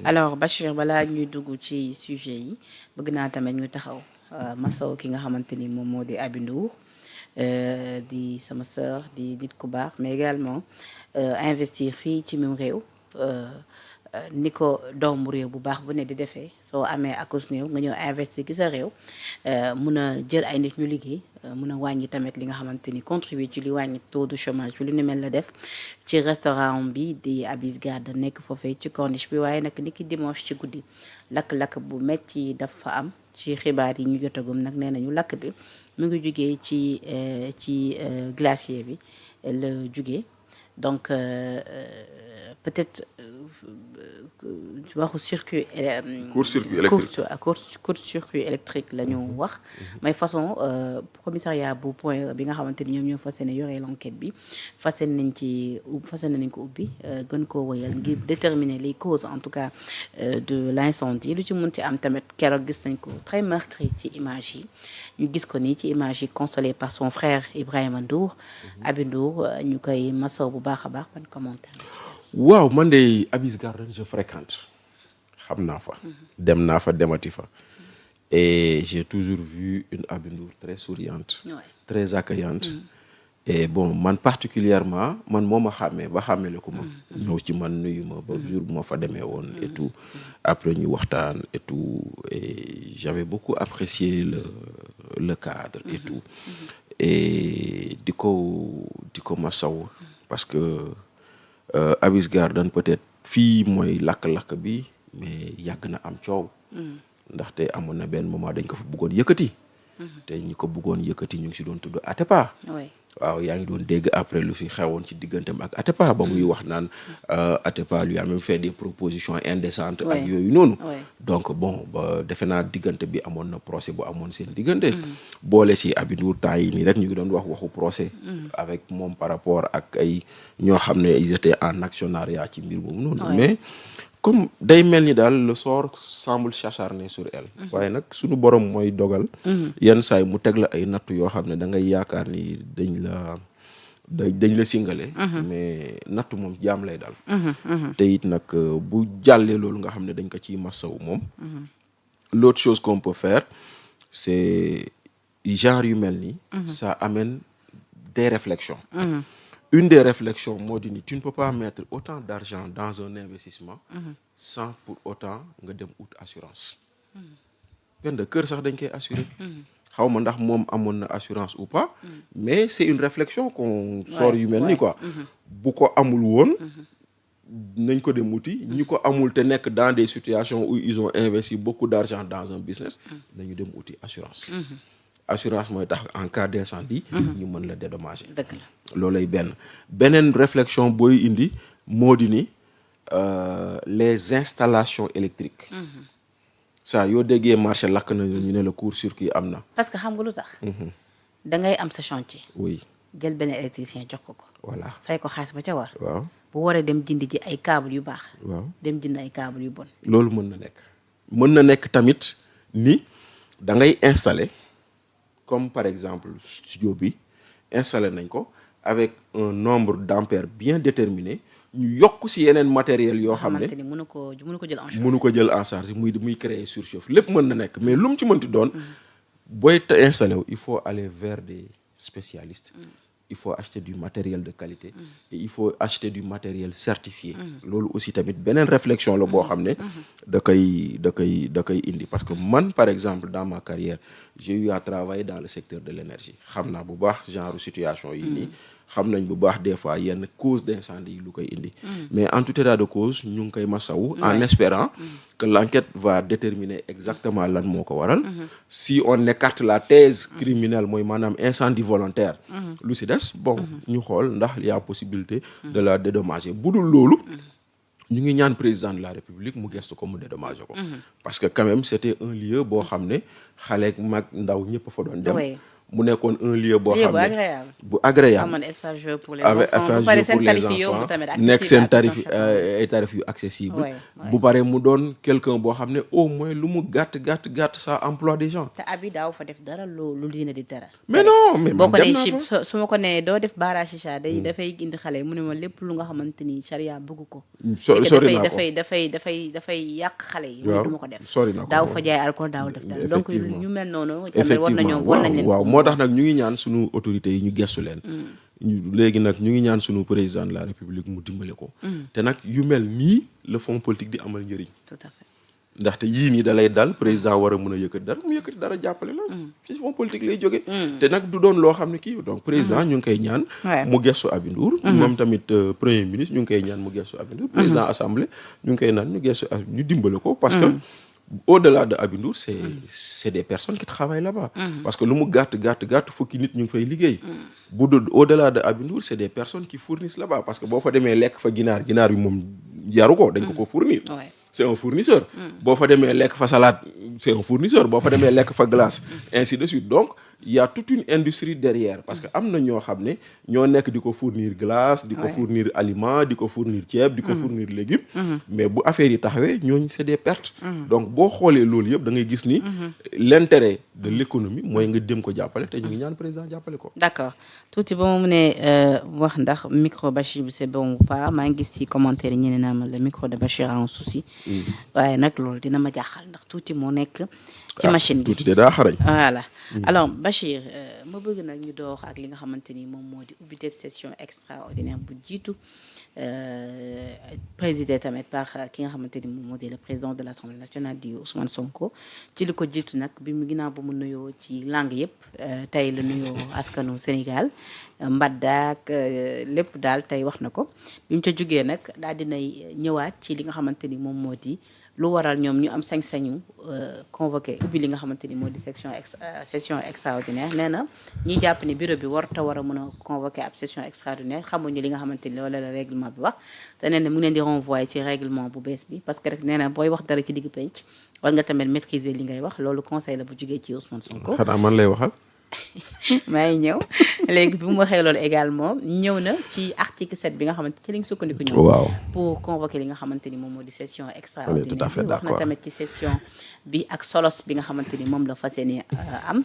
alors Bachir balaa ñuy dugg ci sujet yi bëgg naa tamit ñu taxaw masaw ki nga xamante ni moom moo di Aby Ndour di sama sœur di nit ku baax mais également investir fii ci même réew ni ko doomu réew bu baax bu ne di defee soo amee akus néew nga ñëw investir ci sa réew mun a jël ay nit ñu liggéey mun a wàññi tamit li nga xamante ni contribuer ci li wàññi taux de chômage bi lu ni mel la def ci restaurant bi di Aby's Garden nekk foofee ci corniche bi waaye nag ni ki dimanche ci guddi lakk-lakk bu metti dafa am ci xibaar yi ñu jotagum nag nee nañu lakk bi mu ngi jugee ci glacier bi la jugee donc peut-être waxu circuit court-circuit électrique la ñu wax mais façon commissariat bu point bi nga xamante ni ñoom ñoo fas yéene yore l'enquête bi fas yéene nañ ko ubbi gën koo wëyal ngir déterminer les causes en tout cas de l'incendie lu ci munti am tamit keroog gis nañ ko très meurtri ci image yi ñu gis ko nii ci image yi consolé par son frère Ibrahima Ndour Aby Ndour ñu koy masaw bu baax a baax ban commentaire. waaw man de Aby's Garden je fréquente xam naa fa dem naa fa demati fa et j'ai toujours vu une Aby Ndour très souriante très accueillante et bon man particulièrement man moo ma xàmmee ba xàmmele ko ma ñëw ci man nuyu ma ba jour bu ma fa demee woon et tout après ñu waxtaan et tout et j'avais beaucoup apprécié le cadre et tout et di ko masaw parce que Aby's Garden peut-être fii mooy lakk-lakk bi mais yàgg na am coow ndaxte amoon na benn moment dañ ko fa bëggoon yëkkati te ñi ko bëggoon yëkkati ñu ngi si doon tudd Atepa waaw yaa ngi doon dégg après lu fi xewoon ci digganteem ak Atepa ba muy wax naan Atepa lui a même fait des propositions indécentes ak yooyu noonu donc bon ba defe naa diggante bi amoon na procès bu amoon seen diggante boole si Aby Ndour temps yi nii rek ñu ngi doon wax waxu procès avec moom par rapport ak ay ñoo xam ne ils étaient en actionnariat ci mbir boobu noonu mais comme day mel ni daal le sort semble s'acharner sur elle waaye nag suñu borom mooy dogal yenn saay mu teg la ay nattu yoo xam ne da ngay yaakaar ni dañ la singale mais nattu moom jaam lay daal te it nag bu jàllee loolu nga xam ne dañ ko ciy massaw moom l'autre chose qu'on peut faire c'est genre yu mel ni ça amène des réflexions une des réflexions moo di ni tu ne peux pas mettre autant d'argent dans un investissement sans pour autant nga dem ut assurance benn kër sax dañ koy assurer xaw ma ndax moom amoon na assurance ou pas mais c'est une réflexion qu'on sort yu mel ni quoi bu ko amul woon nañ ko dem uti ñi ko amul te nekk dans des situations où ils ont investi beaucoup d'argent dans un business nañu dem uti assurance assurance mooy tax en cas d'incendie ñu mën la dédommager dëgg la loolay beneen réflexion booy indi moo di ni les installations électriques ça yoo déggee marché lakk na ñu ne la court-circuit am na parce que xam nga lu tax da ngay am sa chantier oui jël benn électricien jox ko voilà fay ko xaalis ba ca war waaw bu waree dem jënd ji ay câble yu baax waaw dem jënd ay câble yu bon loolu mën na nekk tamit ni da ngay installer comme par exemple studio bi installé nañ ko avec un nombre d'ampères bien déterminé ñu yokk ci yeneen matériel yoo xam ne mënu ko jël en charge muy créer surchauffe lépp mën na nekk mais lu mu ci mënti doon booy installé wu il faut aller vers des spécialistes il faut acheter du matériel de qualité et il faut acheter du matériel certifié loolu aussi tamit beneen réflexion la boo xam ne da koy indi parce que man par exemple dans ma carrière j'ai eu à travailler dans le secteur de l'énergie xam naa bu baax genre situation yi nii xam nañ bu baax des fois yenn cause d'incendie yi lu koy indi mais en tout état de cause ñu ngi koy masawu en espérant que l'enquête va déterminer exactement lan moo ko waral si on écarte la thèse criminelle mooy maanaam incendie volontaire lu si des bon ñu xool ndax il y a possibilité de la dédommager bu dul loolu ñu ngi ñaan président de la république mu gestu ko mu dédommager ko parce que quand même c'était un lieu boo xam ne xale mag ndaw ñëpp fa doon dem mu nekkoon un lieu boo xam ne bu agréable amoon espace jeu pour les avec enfants espace jeu pour les enfants nekk seen tarif ay tarif yu accessible bu paree mu doon quelqu'un boo xam ne au moins lu mu gàtt ça emploie des gens. te abi daaw fa def dara lu diine di tere. mais non mais boo ko nee su ma ko nee doo def baara chicha dafay indi xale mu ne ma lépp lu nga xamante ni charia bëgg ko. sori naa ko dafay yàq xale yi. waaw du ma ko def sori na ko daaw fa jaay alcool daaw def dara donc ñu mel noonu. tamit war nañoo waaw moo tax nag ñu ngi ñaan sunu autorités yi ñu gestu leen. léegi nag ñu ngi ñaan sunu président de la république mu dimbale ko. te nag yu mel nii le fonds politique di amal njëriñ. tout à fait. ndaxte yii nii da lay dal président war a mën a yëkkati dara jàppale la. ci fonds politique lay jóge te nag du doon loo xam ne kii donc président ñu ngi koy ñaan. mu gestu Aby Ndour. moom tamit premier ministre ñu ngi koy ñaan mu gestu Aby Ndour. président assemblée ñu ngi koy naan ñu gestu ñu dimbale ko. parce que au-delà de Aby Ndour c'est des personnes qui travaillent là-bas. parce que lu mu gàtt fukki nit ñu ngi fay liggéey. bu dul au-delà de Aby Ndour c'est des personnes qui fournissent là-bas parce que boo fa demee lekk fa ginaar bi moom yaru ko dañ ko fournir. c'est un fournisseur. boo fa demee lekk fa salade c'est un fournisseur boo fa demee lekk fa glace ainsi de suite donc il y a toute une industrie derrière parce que am na ñoo xam ne ñoo nekk di ko fournir glace di ko fournir aliment di ko fournir ceeb di ko fournir légumes mais bu affaire yi taxawee ñooñu c'est des pertes donc boo xoolee loolu yëpp da ngay gis ni l'intérêt de l'économie mooy nga dem ko jàppale te ñu ngi ñaan président jàppale ko. d'accord tuuti ba mu ne wax ndax micro Bachir bi c'est bon ou pas maa ngi gis ci commentaire yi ñeneen naa ma le micro de Bachir a un souci waaye nag loolu dina ma jaaxal ndax tuuti moo nekk ci machine bi tuuti de daa xarañ. voilà alors Bachir ma bëgg nag ñu door ak li nga xamante ni moom moo di ubbi session extraordinaire bu jiitu présidé tamit par ki nga xamante ni moom moo di le président de l'Assemblée nationale di Ousmane Sonko ci li ko jiitu nag bi mu ginnaaw ba mu nuyoo ci langue yëpp tey la nuyoo askanu Sénégal mbaddaak lépp daal tey wax na ko bi mu ca jógee nag daal dinay ñëwaat ci li nga xamante ni moom moo di lu waral ñoom ñu am sañ-sañu convoqué ubbi li nga xamante ni moo di session extraordinaire nee na ñi jàpp ni bureau bi war a mën a convoqué ab session extraordinaire xamuñu li nga xamante ni loolu la règlement bi wax te nee na mu ngi leen di renvoyer ci règlement bu bees bi parce que rek nee na booy wax dara ci digg penc war nga tamit maîtriser li ngay wax loolu conseil la bu jógee ci Ousmane Sonko. xanaa man lay waxal. maa ngi ñëw léegi bi mu waxee loolu également ñëw na ci article 7 bi nga xamante ci lañ sukkandiku ñëw. waaw pour convoquer li nga xamante ni moom moo di session extraordinaire. tout à fait wax na tamit ci session bi ak solos bi nga xamante ni moom la fas yéene am.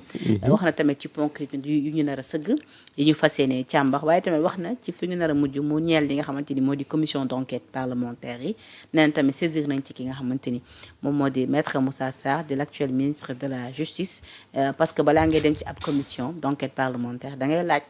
wax na tamit ci ponk yu ñu nar a sëgg yi ñu fas yéene càmbar waaye tamit wax na ci fi ñu nar a mujj mu ñeel li nga xamante ni moo di commission d'enquête parlementaire yi nee na tamit saisir nañ ci ki nga xamante ni moom moo di maître Moussa Sarr di l'actuel ministre de la justice parce que balaa ngay dem ci ab commission d'enquête parlementaire da ngay laaj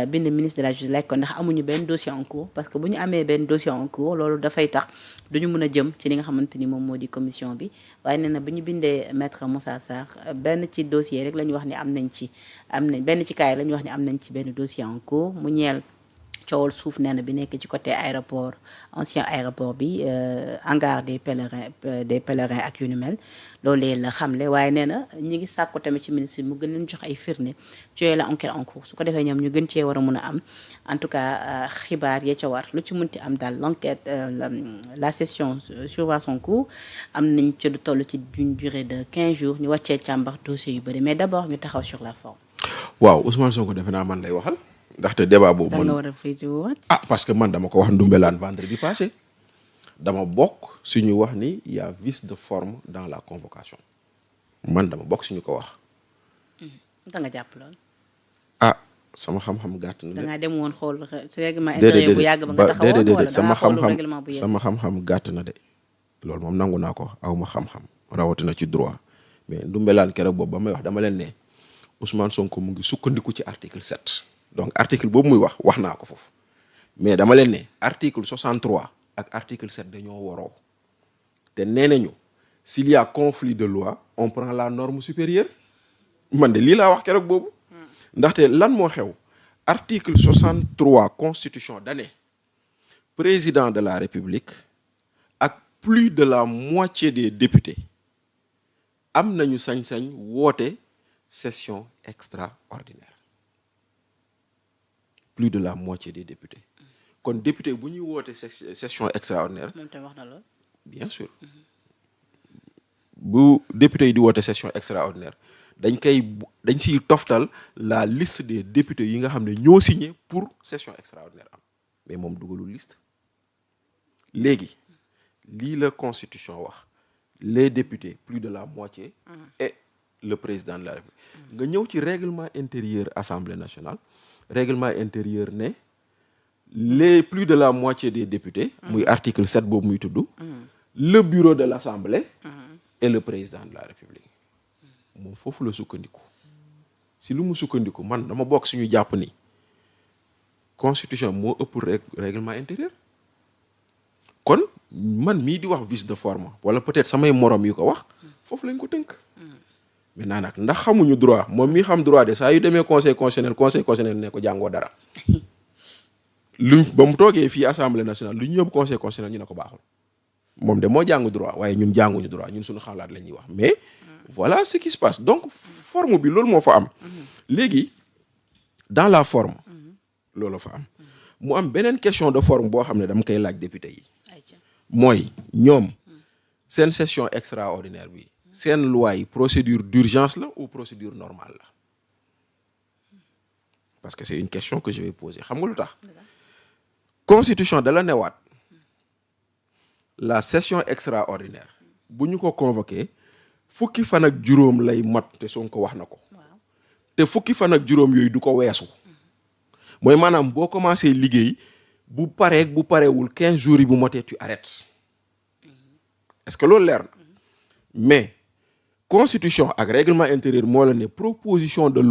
bind ministre de la justice laaj ko ndax amuñu benn dossier en cours parce que bu ñu amee benn dossier en cours loolu dafay tax duñu mën a jëm ci li nga xamante ni moom moo di commission bi waaye nee na bu ñu bindee maître Moussa Sarr benn ci dossier rek la ñu wax ni am nañ benn ci kaay la ñu wax ni am nañ ci benn dossier en cours mu ñeel coowal suuf nee na bi nekk ci côté aéroport ancien aéroport bi hangar des pèlerins ak yu ni mel loolu la xamle waaye nee na ñi ngi sàkku tamit ci ministre mu gën leen jox ay firnde ci yooyu la enquête en cours su ko defee ñoom ñu gën cee war a mun a am en tout cas xibaar ya ca war lu ci munti am daal l'enquête la session suivra son cours am nañ ci du toll ci d'une durée de 15 jours ñu wàccee càmbar dossier yu bëri mais d'abord ñu taxaw sur la forme. waaw Ousmane Sonko defe naa man lay waxal. ndaxte débat boobu man parce que man dama ko wax Ndoumbelane vendredi passé dama bokk suñu wax ni y a vice de forme dans la convocation man dama bokk suñu ko wax. da nga jàpp lool. sama xam-xam gàtt na. da ngaa dem woon xool règlement intérieur bu yàgg ba nga taxawoon wala sama xam-xam gàtt na de loolu moom nangu naa ko aw ma xam-xam rawatina ci droit mais Ndoumbelane keroog boobu ba may wax dama leen ne Ousmane Sonko mu ngi sukkandiku ci article 7. donc article boobu muy wax naa ko foofu mais dama leen ne article 63 ak article 7 dañoo waroo te nee nañu s'il y a conflit de loi on prend la norme supérieure man de lii laa wax keroog boobu ndaxte lan moo xew article 63 constitution dane président de la république ak plus de la moitié des députés am nañu sañ-sañ woote session extraordinaire. Plus de la moitié des députés. kon député bu ñuy woote session extraordinaire. moom tam wax na lool. bien sûr bu député yi di woote session extraordinaire dañ siy toftal la liste des députés yi nga xam ne ñoo signé pour session extraordinaire am mais moom dugalul liste léegi lii la constitution wax les députés plus de la moitié et le président de la République nga ñëw ci règlement intérieur Assemblée nationale règlement intérieur ne les plus de la moitié des députés muy article 7 boobu muy tudd le bureau de l'Assemblée et le président de la République moom foofu la sukkandiku si lu mu sukkandiku man dama bokk suñu jàpp ni constitution moo ëpp règlement intérieur kon man mii di wax vice de forme wala peut-être samay morom yu ko wax foofu lañ ko tënk maintenant nag ndax xamuñu droit moom mii xam droit de saa yu demee conseil constitutionnel ne ko jàngoo dara luñ ba mu toogee fii assemblée nationale lu ñu yóbbu conseil constitutionnel ñu ne ko baaxul moom de moo jàng droit waaye ñun jànguñu droit ñun suñu xalaat la ñuy wax mais voilà ce qui se passe donc forme bi loolu moo fa am léegi dans la forme loolu fa am mu am beneen question de forme boo xam ne dama koy laaj député yi mooy ñoom seen session extraordinaire bi seen loi yi procédure d'urgence la ou procédure normale la parce que c'est une question que je vais poser xam nga lu tax constitution da la newaat la session extraordinaire bu ñu ko convoqué fukki fan ak juróom lay mat te Sonko wax na ko te fukki fan ak juróom yooyu du ko weesu mooy maanaam boo commencé liggéey bu pareeg bu parewul 15 jours yi bu motee tu arrêtes est-ce que loolu leer na mais constitution ak règlement intérieur moo la ne proposition de